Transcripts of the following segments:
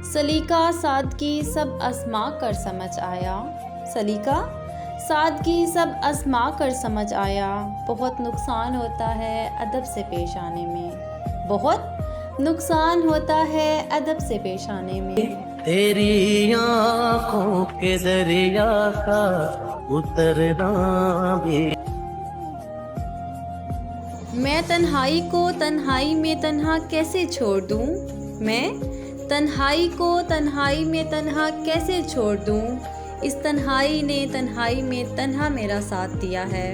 सलीका सादगी सब आज़मा कर समझ आया। सलीका सादगी सब आज़मा कर समझ आया। बहुत नुकसान होता है अदब से पेश आने में। बहुत नुकसान होता है अदब से पेश आने में। तेरी आँखों के दरिया का उतरना भी। मैं तन्हाई को तन्हाई में तन्हा कैसे छोड़ दूँ। मैं तन्हाई को तन्हाई में तन्हा कैसे छोड़ दूँ। इस तन्हाई ने तन्हाई में तन्हा मेरा साथ दिया है।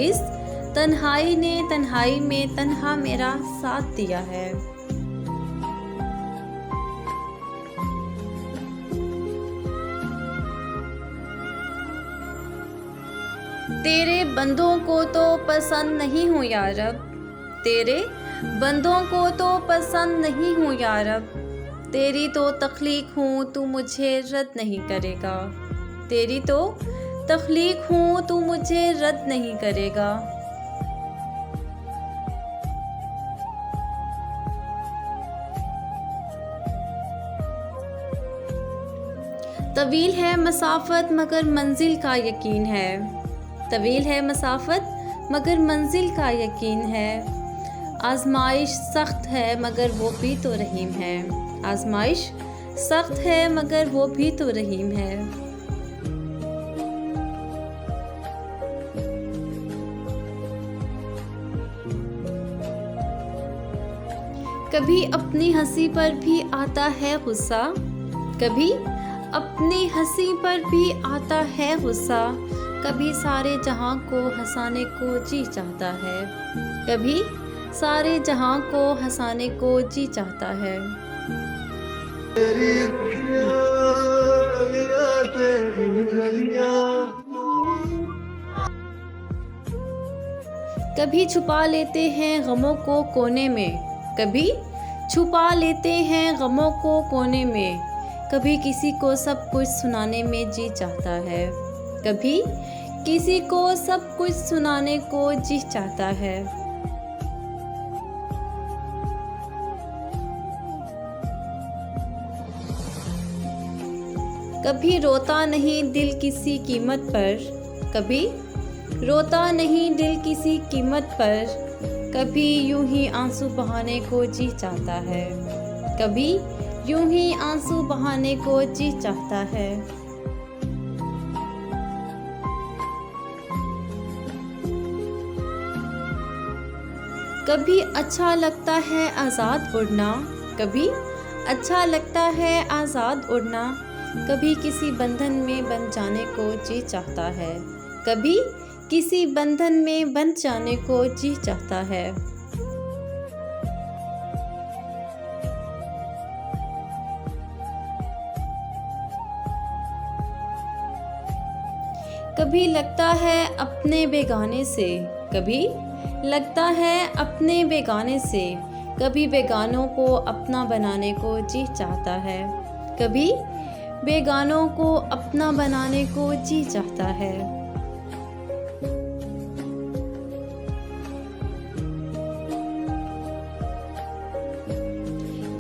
इस तन्हाई ने तन्हाई में तन्हा मेरा साथ दिया है। तेरे बंदों को तो पसंद नहीं हूँ या रब। तेरे बंदों को तो पसंद नहीं हूँ या रब। तेरी तो तख्लीक हूँ तू मुझे रद्द नहीं करेगा। तेरी तो तख्लीक हूँ तू मुझे रद्द नहीं करेगा। तवील है मसाफत मगर मंजिल का यकीन है। तवील है मसाफत मगर मंजिल का यकीन है। आजमाइश सख्त है मगर वो भी तो रहीम है। आजमाइश सख्त है मगर वो भी तो रहीम है। कभी अपनी हंसी पर भी आता है गुस्सा। कभी अपनी हंसी पर भी आता है गुस्सा। कभी सारे जहां को हंसाने को जी चाहता है। कभी सारे जहां को हंसाने को जी चाहता है। कभी छुपा लेते हैं गमों को कोने में। कभी छुपा लेते हैं गमों को कोने में। कभी किसी को सब कुछ सुनाने में जी चाहता है। कभी किसी को सब कुछ सुनाने को जी चाहता है। कभी रोता नहीं दिल किसी कीमत पर। कभी रोता नहीं दिल किसी कीमत पर। कभी यूं ही आंसू बहाने को जी चाहता है। कभी यूं ही आंसू बहाने को जी चाहता है। कभी अच्छा लगता है आज़ाद उड़ना। कभी अच्छा लगता है आज़ाद उड़ना। कभी किसी बंधन में बंध जाने को जी चाहता है। कभी किसी बंधन में बंध जाने को जी चाहता है। कभी लगता है अपने बेगाने से। कभी लगता है अपने बेगाने से। कभी बेगानों को अपना बनाने को जी चाहता है। कभी बेगानों को अपना बनाने को जी चाहता है।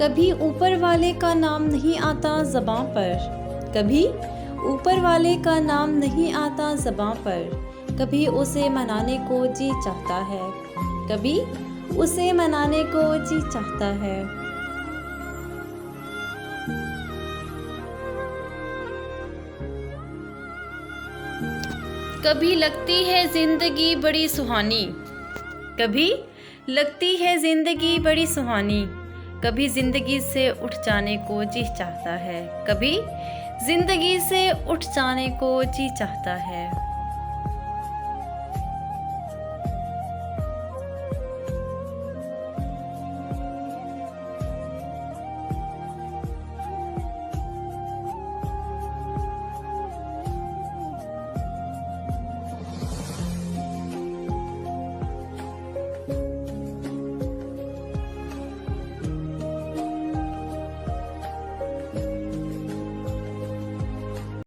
कभी ऊपर वाले का नाम नहीं आता ज़बां पर। कभी ऊपर वाले का नाम नहीं आता ज़बां पर। कभी उसे मनाने को जी चाहता है। कभी उसे मनाने को जी चाहता है। कभी लगती है ज़िंदगी बड़ी सुहानी। कभी लगती है ज़िंदगी बड़ी सुहानी। कभी ज़िंदगी से उठ जाने को जी चाहता है। कभी ज़िंदगी से उठ जाने को जी चाहता है।